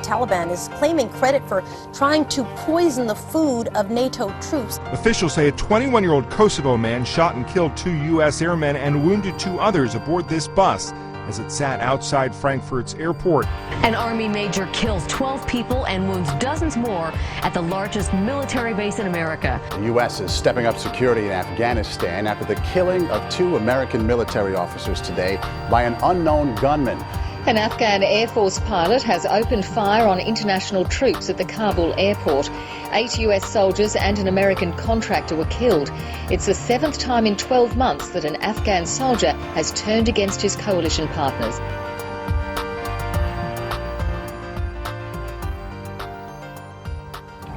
Taliban is claiming credit for trying to poison the food of NATO troops. Officials say a 21-year-old Kosovo man shot and killed 2 U.S. airmen and wounded 2 others aboard this bus as it sat outside Frankfurt's airport. An Army major kills 12 people and wounds dozens more at the largest military base in America. The U.S. is stepping up security in Afghanistan after the killing of 2 American military officers today by an unknown gunman. An Afghan Air Force pilot has opened fire on international troops at the Kabul airport. 8 US soldiers and an American contractor were killed. It's the 7th time in 12 months that an Afghan soldier has turned against his coalition partners.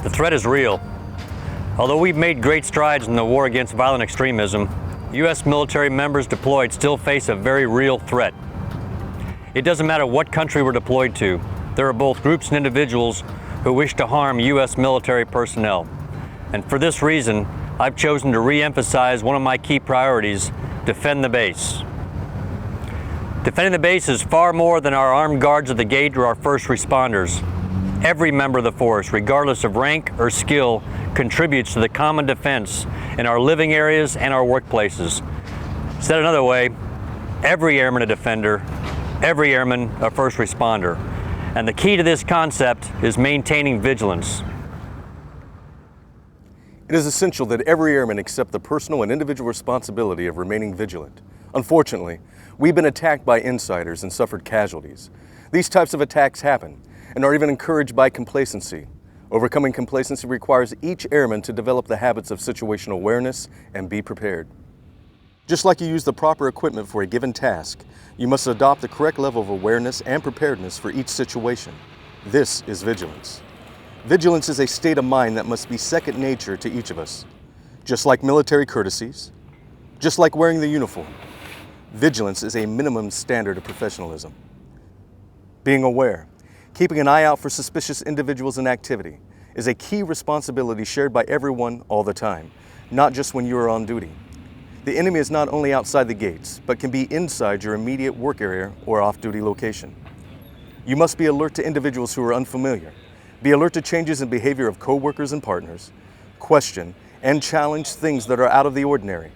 The threat is real. Although we've made great strides in the war against violent extremism, U.S. military members deployed still face a very real threat. It doesn't matter what country we're deployed to. There are both groups and individuals who wish to harm U.S. military personnel. And for this reason, I've chosen to re-emphasize one of my key priorities: defend the base. Defending the base is far more than our armed guards at the gate or our first responders. Every member of the force, regardless of rank or skill, contributes to the common defense in our living areas and our workplaces. Said another way, every airman a defender, every airman a first responder. And the key to this concept is maintaining vigilance. It is essential that every airman accept the personal and individual responsibility of remaining vigilant. Unfortunately, we've been attacked by insiders and suffered casualties. These types of attacks happen and are even encouraged by complacency. Overcoming complacency requires each airman to develop the habits of situational awareness and be prepared. Just like you use the proper equipment for a given task, you must adopt the correct level of awareness and preparedness for each situation. This is vigilance. Vigilance is a state of mind that must be second nature to each of us. Just like military courtesies, just like wearing the uniform, vigilance is a minimum standard of professionalism. Being aware, keeping an eye out for suspicious individuals and activity, is a key responsibility shared by everyone all the time, not just when you are on duty. The enemy is not only outside the gates, but can be inside your immediate work area or off-duty location. You must be alert to individuals who are unfamiliar, be alert to changes in behavior of co-workers and partners, question and challenge things that are out of the ordinary,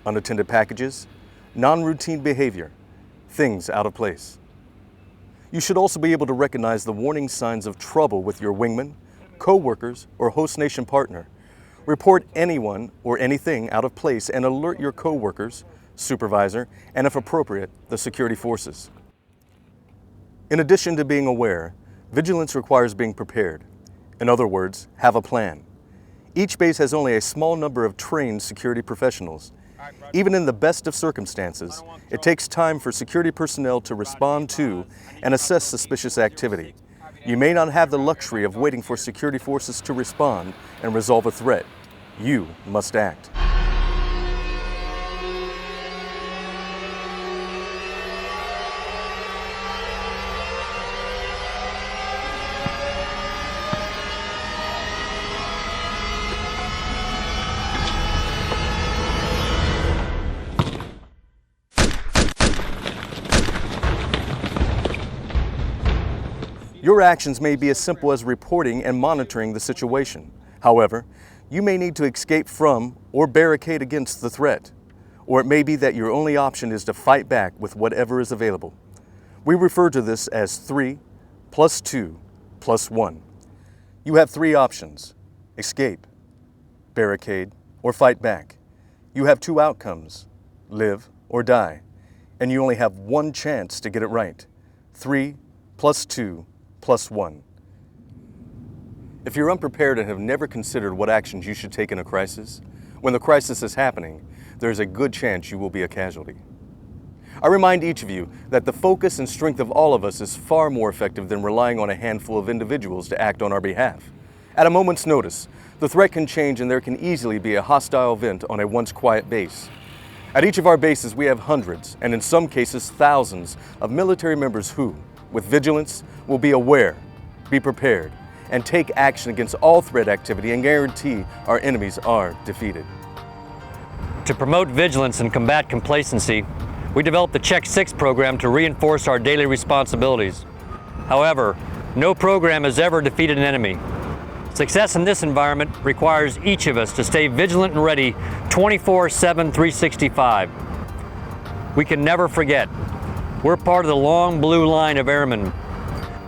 unattended packages, non-routine behavior, things out of place. You should also be able to recognize the warning signs of trouble with your wingman, co-workers, or host nation partner. Report anyone or anything out of place and alert your co-workers, supervisor, and if appropriate, the security forces. In addition to being aware, vigilance requires being prepared. In other words, have a plan. Each base has only a small number of trained security professionals. Even in the best of circumstances, it takes time for security personnel to respond to and assess suspicious activity. You may not have the luxury of waiting for security forces to respond and resolve a threat. You must act. Your actions may be as simple as reporting and monitoring the situation. However, you may need to escape from or barricade against the threat. Or it may be that your only option is to fight back with whatever is available. We refer to this as 3 + 2 + 1. You have 3 options: escape, barricade, or fight back. You have 2 outcomes: live or die. And you only have 1 chance to get it right. 3 + 2 + 1. If you're unprepared and have never considered what actions you should take in a crisis, when the crisis is happening, there's a good chance you will be a casualty. I remind each of you that the focus and strength of all of us is far more effective than relying on a handful of individuals to act on our behalf. At a moment's notice, the threat can change and there can easily be a hostile event on a once quiet base. At each of our bases, we have hundreds, and in some cases thousands, of military members who, with vigilance, will be aware, be prepared, and take action against all threat activity and guarantee our enemies are defeated. To promote vigilance and combat complacency, we developed the Check 6 program to reinforce our daily responsibilities. However, No program has ever defeated an enemy. Success in this environment requires each of us to stay vigilant and ready 24/7, 365. We can never forget, we're part of the long blue line of airmen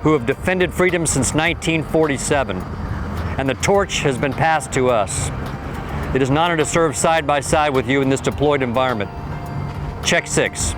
who have defended freedom since 1947, and the torch has been passed to us. It is an honor to serve side by side with you in this deployed environment. Check 6.